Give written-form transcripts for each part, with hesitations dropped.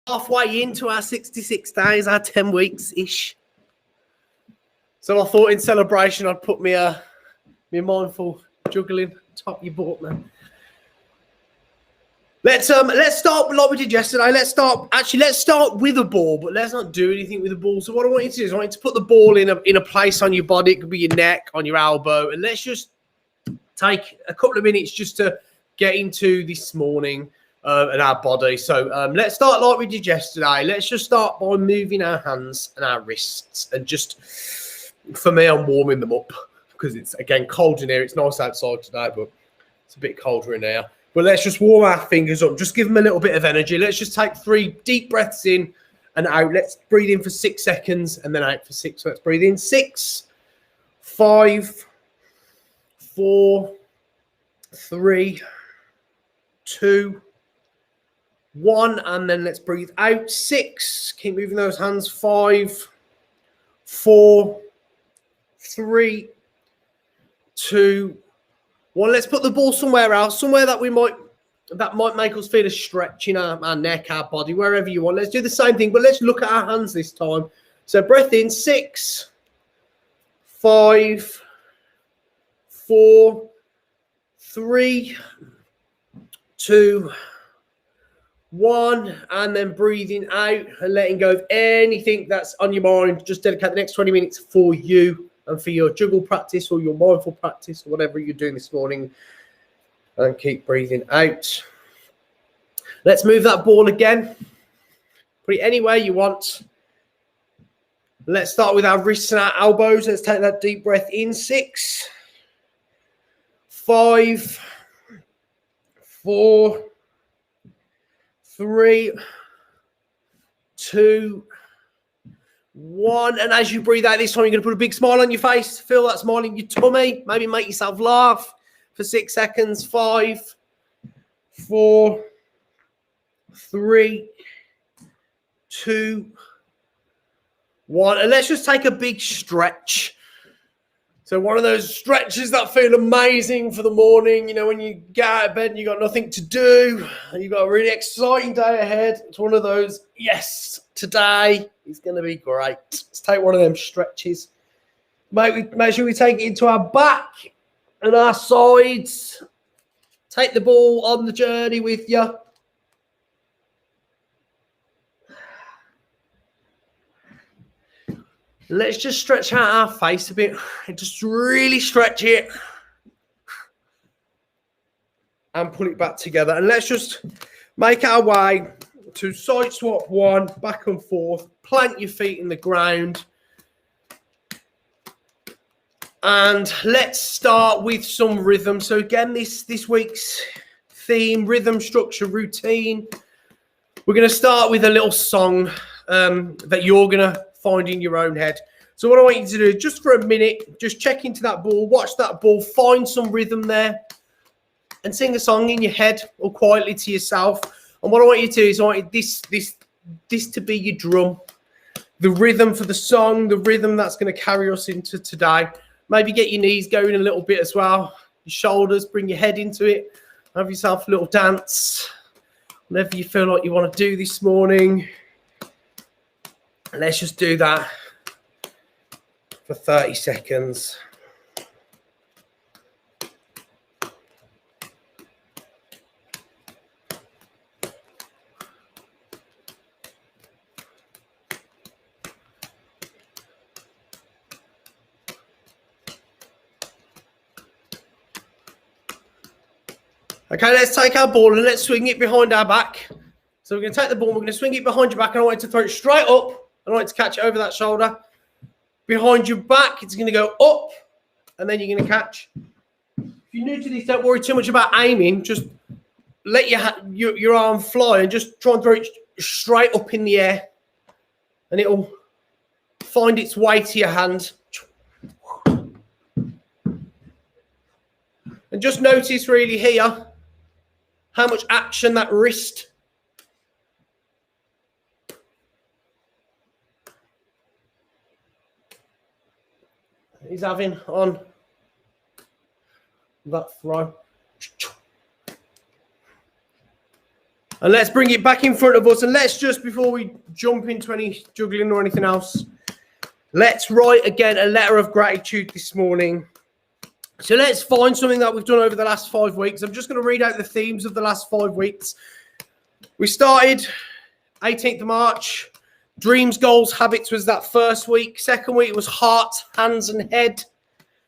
halfway into our 66 days, our 10 weeks-ish. So I thought in celebration I'd put me mindful juggling top you bought me. Let's start like we did yesterday. Let's start with a ball, but let's not do anything with the ball. So what I want you to do is I want you to put the ball in a place on your body. It could be your neck, on your elbow, and let's just take a couple of minutes just to get into this morning and our body. So let's start like we did yesterday. Let's just start by moving our hands and our wrists, and just for me, I'm warming them up because it's again cold in here. It's nice outside today, but it's a bit colder in here. But let's just warm our fingers up. Just give them a little bit of energy. Let's just take 3 deep breaths in and out. Let's breathe in for 6 seconds and then out for 6. So let's breathe in. 6, 5, 4, 3, 2, 1. And then let's breathe out. 6. Keep moving those hands. 5, 4, 3, 2, 1. Let's put the ball somewhere else, somewhere that might make us feel a stretch in our neck, our body, wherever you want. Let's do the same thing, but let's look at our hands this time. So breath in. 6, 5, 4, 3, 2, 1, and then breathing out and letting go of anything that's on your mind. Just dedicate the next 20 minutes for you and for your juggle practice or your mindful practice or whatever you're doing this morning. And keep breathing out. Let's move that ball again. Put it anywhere you want. Let's start with our wrists and our elbows. Let's take that deep breath in. 6, 5, 4, 3, 2, 1. And as you breathe out this time, you're going to put a big smile on your face. Feel that smile in your tummy. Maybe make yourself laugh for 6 seconds. 5, 4, 3, 2, 1. And let's just take a big stretch. So one of those stretches that feel amazing for the morning, you know, when you get out of bed and you've got nothing to do and you've got a really exciting day ahead. It's one of those, yes, today is going to be great. Let's take one of them stretches. Make sure we take it into our back and our sides. Take the ball on the journey with you. Let's just stretch out our face a bit. Just really stretch it. And pull it back together. And let's just make our way to side swap 1, back and forth. Plant your feet in the ground. And let's start with some rhythm. So again, this week's theme, rhythm, structure, routine. We're going to start with a little song that you're going to find in your own head. So what I want you to do, just for a minute, just check into that ball, watch that ball, find some rhythm there, and sing a song in your head or quietly to yourself. And what I want you to do is I want this to be your drum, the rhythm for the song, the rhythm that's going to carry us into today. Maybe get your knees going a little bit as well, your shoulders, bring your head into it, have yourself a little dance, whatever you feel like you want to do this morning. Let's just do that for 30 seconds. Okay, let's take our ball and let's swing it behind our back. So we're going to take the ball, we're going to swing it behind your back, and I want you to throw it straight up. I want you to catch it over that shoulder. Behind your back, it's going to go up, and then you're going to catch. If you're new to this, don't worry too much about aiming. Just let your arm fly and just try and throw it straight up in the air, and it'll find its way to your hand. And just notice really here how much action that wrist is having on that throw. And let's bring it back in front of us. And let's just, before we jump into any juggling or anything else, let's write again a letter of gratitude this morning. So let's find something that we've done over the last 5 weeks. I'm just going to read out the themes of the last 5 weeks. We started 18th of March. Dreams, goals, habits was that first week. Second week was heart, hands and head.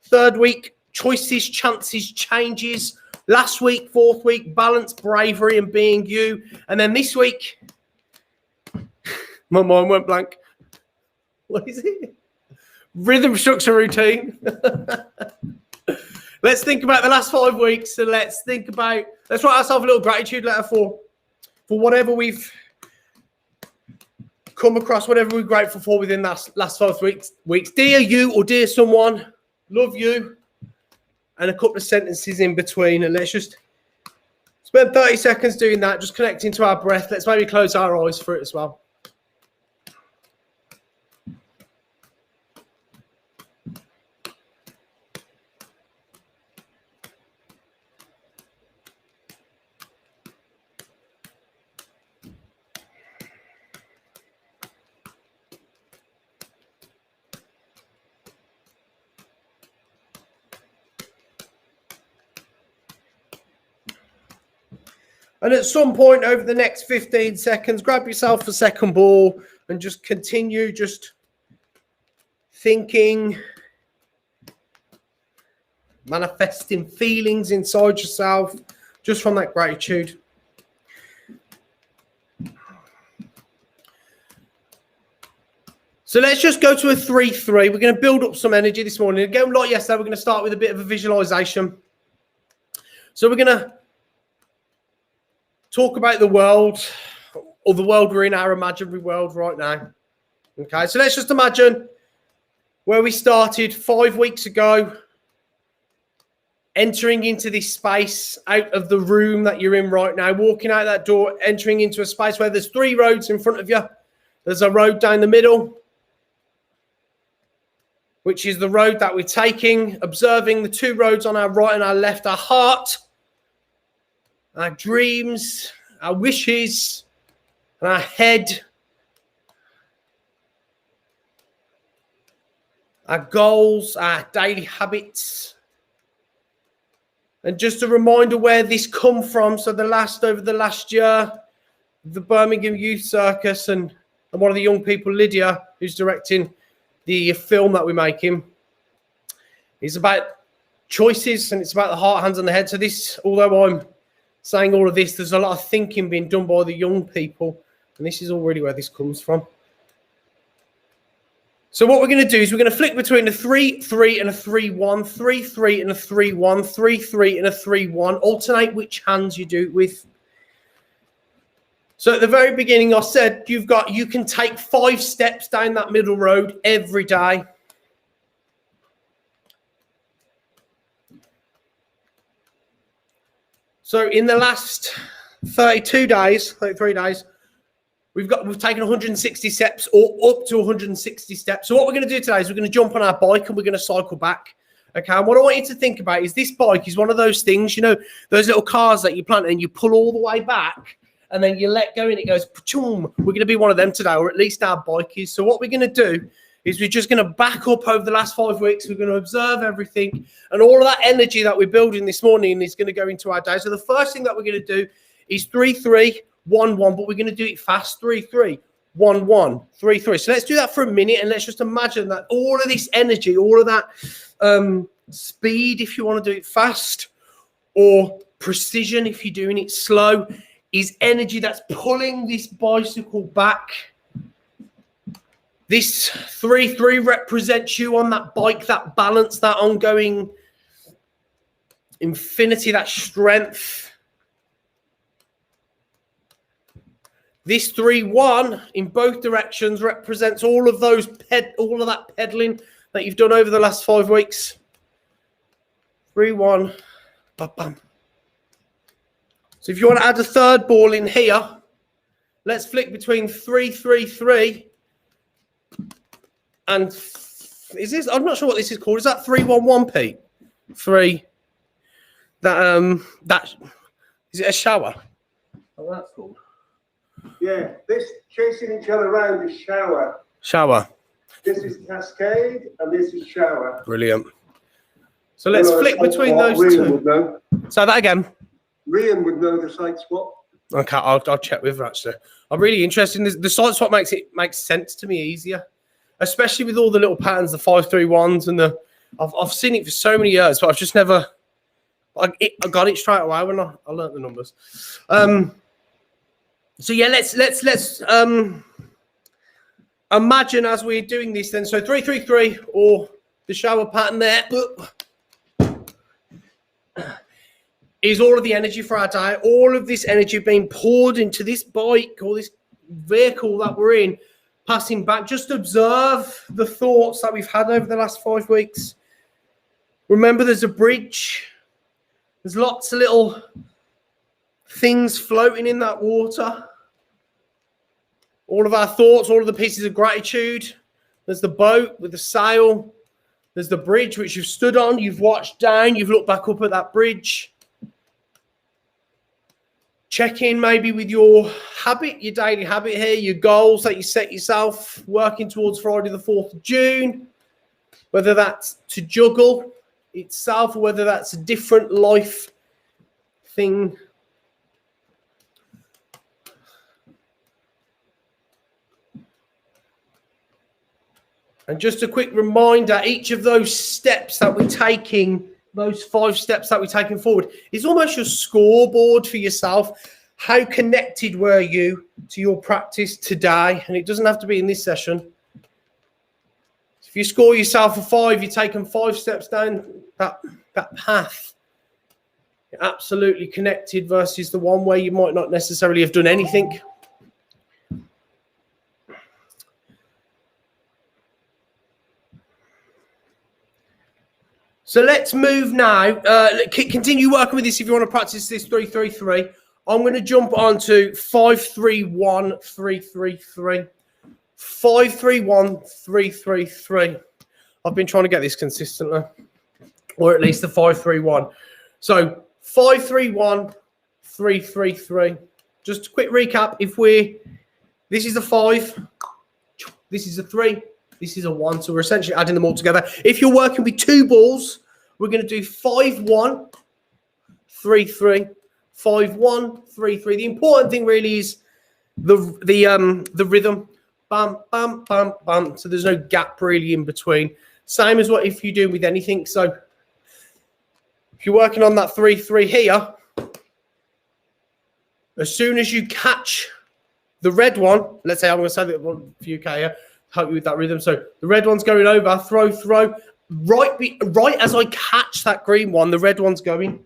Third week, choices, chances, changes. Last week, fourth week, balance, bravery and being you. And then this week, my mind went blank. What is it? Rhythm, structure, routine. Let's think about the last 5 weeks. And let's write ourselves a little gratitude letter for whatever we've come across, whatever we're grateful for within that last 5 weeks. Dear you or dear someone, love you. And a couple of sentences in between. And let's just spend 30 seconds doing that, just connecting to our breath. Let's maybe close our eyes for it as well. And at some point over the next 15 seconds, grab yourself a second ball and just continue just thinking, manifesting feelings inside yourself just from that gratitude. So let's just go to a 3-3. We're going to build up some energy this morning. Again, like yesterday, we're going to start with a bit of a visualization. So we're going to talk about the world, or the world we're in, our imaginary world right now. Okay, so let's just imagine where we started 5 weeks ago, entering into this space out of the room that you're in right now, walking out that door, entering into a space where there's 3 roads in front of you. There's a road down the middle, which is the road that we're taking, observing the 2 roads on our right and our left, our heart, our dreams, our wishes, and our head, our goals, our daily habits. And just a reminder where this come from. So over the last year, the Birmingham Youth Circus and one of the young people, Lydia, who's directing the film that we're making, is about choices and it's about the heart, hands and the head. So this, although I'm saying all of this, there's a lot of thinking being done by the young people. And this is already where this comes from. So what we're going to do is we're going to flick between a 3-3 and a 3-1, 3-3 and a 3-1, 3-3 and a 3-1. Alternate which hands you do it with. So at the very beginning, I said you can take 5 steps down that middle road every day. So in the last 33 days, we've taken 160 steps or up to 160 steps. So what we're going to do today is we're going to jump on our bike and we're going to cycle back. Okay, and what I want you to think about is this bike is one of those things, you know, those little cars that you plant and you pull all the way back and then you let go and it goes, pa-choom. We're going to be one of them today, or at least our bike is. So what we're going to do is we're just going to back up over the last 5 weeks. We're going to observe everything. And all of that energy that we're building this morning is going to go into our day. So the first thing that we're going to do is 3-3, 1-1, but we're going to do it fast. 3-3, 1-1, 3-3. So let's do that for a minute. And let's just imagine that all of this energy, all of that speed, if you want to do it fast, or precision, if you're doing it slow, is energy that's pulling this bicycle back. This 3-3 represents you on that bike, that balance, that ongoing infinity, that strength. This 3-1 in both directions represents all of that pedaling that you've done over the last 5 weeks. 3-1, bam, bam. So if you want to add a third ball in here, let's flick between 3-3-3 and is this? I'm not sure what this is called. Is that 3-1-1, Pete? 3. That is it a shower? Oh, that's cool. Yeah, this chasing each other around is shower. Shower. This is cascade, and this is shower. Brilliant. So let's flick between those two. Say that again. Rian would know the side swap. Okay, I'll check with her actually. I'm really interested in this. The side swap makes sense to me easier, especially with all the little patterns, the 5-3-1s, and the. I've seen it for so many years, but I've just never. I got it straight away when I learnt the numbers. So yeah, let's imagine as we're doing this then. So 3-3-3 or the shower pattern there is all of the energy for our day. All of this energy being poured into this bike or this vehicle that we're in, passing back. Just observe the thoughts that we've had over the last 5 weeks. Remember, there's a bridge. There's lots of little things floating in that water. All of our thoughts, all of the pieces of gratitude. There's the boat with the sail. There's the bridge which you've stood on. You've watched down. You've looked back up at that bridge. Check in maybe with your habit, your daily habit here, your goals that you set yourself, working towards Friday the 4th of June, whether that's to juggle itself or whether that's a different life thing. And just a quick reminder, each of those steps that we're taking, those 5 steps that we're taking forward, is almost your scoreboard for yourself. How connected were you to your practice today? And it doesn't have to be in this session. If you score yourself a 5, you've taken 5 steps down that path. You're absolutely connected versus the one where you might not necessarily have done anything. So let's move now. Continue working with this if you want to practice this 3-3-3. I'm going to jump on to 5-3-1-3-3-3. 5-3-1-3-3-3. I've been trying to get this consistently, or at least the 5-3-1. So 5-3-1-3-3-3. Just a quick recap. This is a 5, this is a 3, this is a 1. So we're essentially adding them all together. If you're working with 2 balls, we're going to do 5-1-3-3, 5-1-3-3. The important thing really is the rhythm. Bam, bam, bam, bam. So there's no gap really in between. Same as what if you do with anything. So if you're working on that 3-3 here, as soon as you catch the red one, let's say I'm going to say that one for you, Kaya, help you with that rhythm. So the red one's going over, throw. Right as I catch that green one, the red one's going.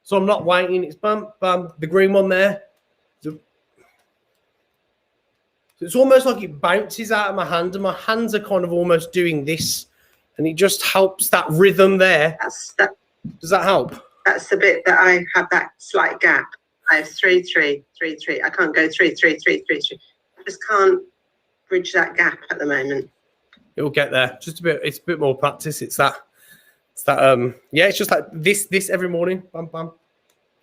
So I'm not waiting. It's bam, bam, the green one there. So it's almost like it bounces out of my hand, and my hands are kind of almost doing this, and it just helps that rhythm there. Does that help? That's the bit that I have that slight gap. I have 3-3-3-3. I can't go 3-3-3-3-3. I just can't bridge that gap at the moment. It'll get there. Just a bit. It's a bit more practice. It's that. Yeah, it's just like this every morning. Bam, bam.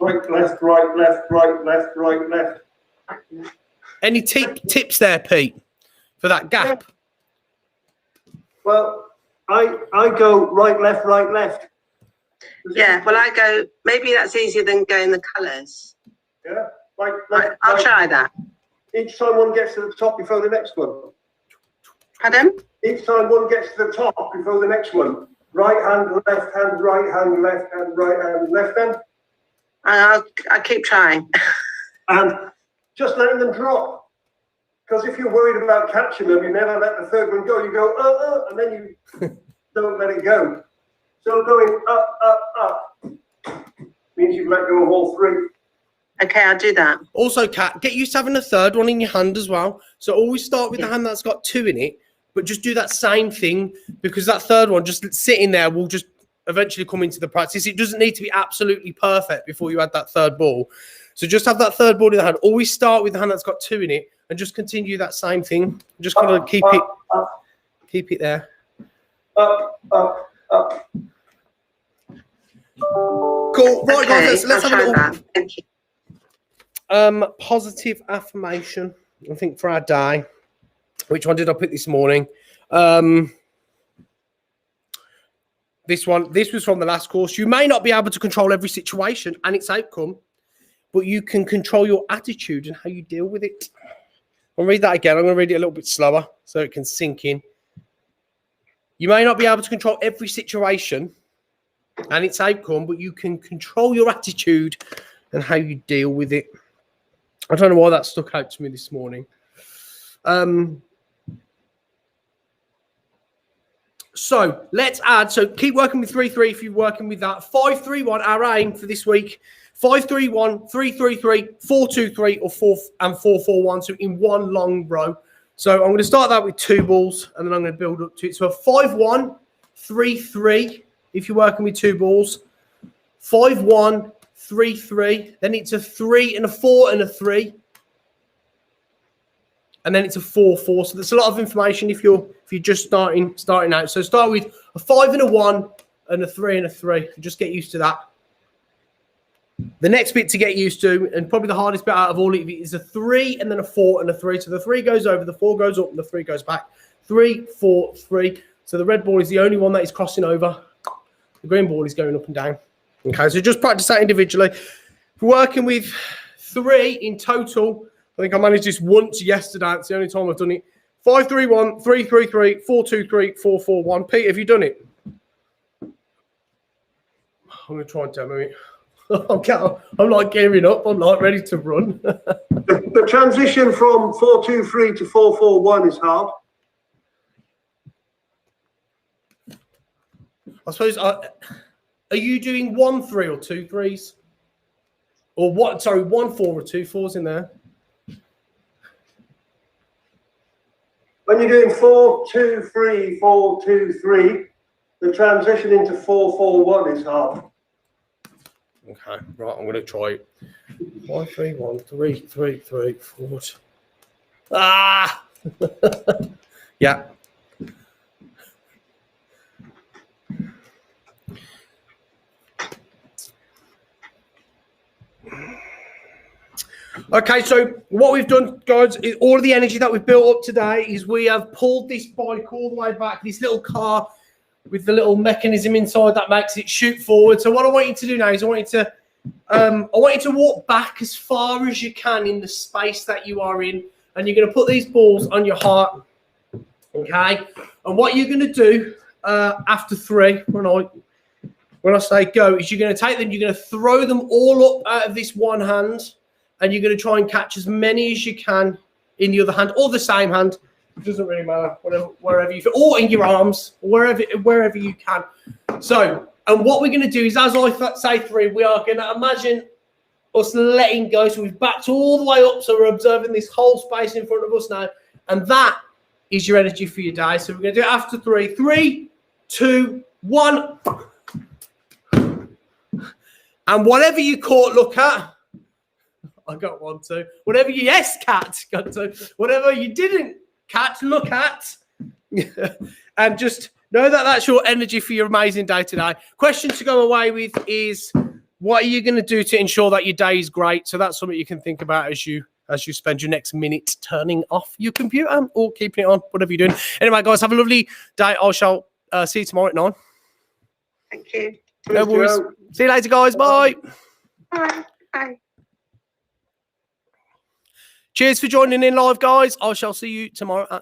Right, left, right, left, right, left, right, left. Any tips there, Pete, for that gap? Yeah. Well, I go right, left, right, left. Yeah, well, I go, maybe that's easier than going the colours. Yeah, right, left, I'll right. try that. Each time one gets to the top before the next one. Pardon? Each time one gets to the top before the next one. Right hand, left hand, right hand, left hand, right hand, left hand. I'll keep trying. And just letting them drop. Because if you're worried about catching them, you never let the third one go. You go, and then you don't let it go. So going up means you've let go of all 3. Okay, I'll do that. Also, Kat, get used to having a third one in your hand as well. So always start with the hand that's got 2 in it, but just do that same thing, because that third one just sitting there will just eventually come into the practice. It doesn't need to be absolutely perfect before you add that third ball. So just have that third ball in the hand. Always start with the hand that's got 2 in it and just continue that same thing. Just kind of keep it there. Up. Cool. Right, okay, guys, let's have a little. Thank you. Positive affirmation, I think, for our day. Which one did I pick this morning? This was from the last course. You may not be able to control every situation and its outcome, but you can control your attitude and how you deal with it. I'll read that again. I'm going to read it a little bit slower so it can sink in. You may not be able to control every situation and its outcome, but you can control your attitude and how you deal with it. I don't know why that stuck out to me this morning. So let's add. So keep working with 3-3 if you're working with that. 5-3-1, our aim for this week. 5-3-1, 3-3-3, 4-2-3, or 4-4-1. So in one long row. So I'm going to start that with 2 balls, and then I'm going to build up to it. So a 5-1, 3-3 if you're working with 2 balls. 5-1, 3-3. Then it's a 3 and a 4 and a 3. And then it's a 4-4. So there's a lot of information if you're just starting out. So start with a 5 and a 1 and a 3 and a 3. Just get used to that. The next bit to get used to, and probably the hardest bit out of all of it, is a 3 and then a 4 and a 3. So the 3 goes over, the 4 goes up, and the 3 goes back. 3, 4, 3. So the red ball is the only one that is crossing over. The green ball is going up and down. Okay, so just practice that individually. If we're working with 3 in total, I think I managed this once yesterday. It's the only time I've done it. 5-3-1, 3-3-3, 4-2-3, 4-4-1. Pete, have you done it? I'm going to try and demo it. I'm like gearing up. I'm like ready to run. The transition from 4-2-3 to 4-4-1 is hard. I suppose, are you doing 1-3 or 2 3s? Or what? Sorry, 1-4 or 2 4s in there? When you're doing 4-2-3, 4-2-3, the transition into 4-4-1 is hard. Okay, right, I'm going to try it. 5-3-1, 3-3-3, 4. Ah! Yeah. Okay, so what we've done, guys, is all of the energy that we've built up today is we have pulled this bike all the way back, this little car with the little mechanism inside that makes it shoot forward. So what I want you to do now is I want you to walk back as far as you can in the space that you are in, and you're going to put these balls on your heart. Okay, and what you're going to do after 3, when I say go, is you're going to take them, you're going to throw them all up out of this one hand. And you're going to try and catch as many as you can in the other hand, or the same hand. It doesn't really matter, wherever you feel, or in your arms, wherever you can. So, and what we're going to do is, as I say 3, we are going to imagine us letting go. So we've backed all the way up. So we're observing this whole space in front of us now. And that is your energy for your day. So we're going to do it after 3. 3, 2, 1. And whatever you caught, look at. I got 1, 2. Whatever you, yes, cat, got 2. Whatever you didn't catch, look at. And just know that that's your energy for your amazing day today. Question to go away with is, what are you going to do to ensure that your day is great? So that's something you can think about as you spend your next minute turning off your computer or keeping it on, whatever you're doing. Anyway, guys, have a lovely day. I shall see you tomorrow at 9. Thank you. No worries. See you later, guys. Bye. Bye. Bye. Cheers for joining in live, guys. I shall see you tomorrow at 9.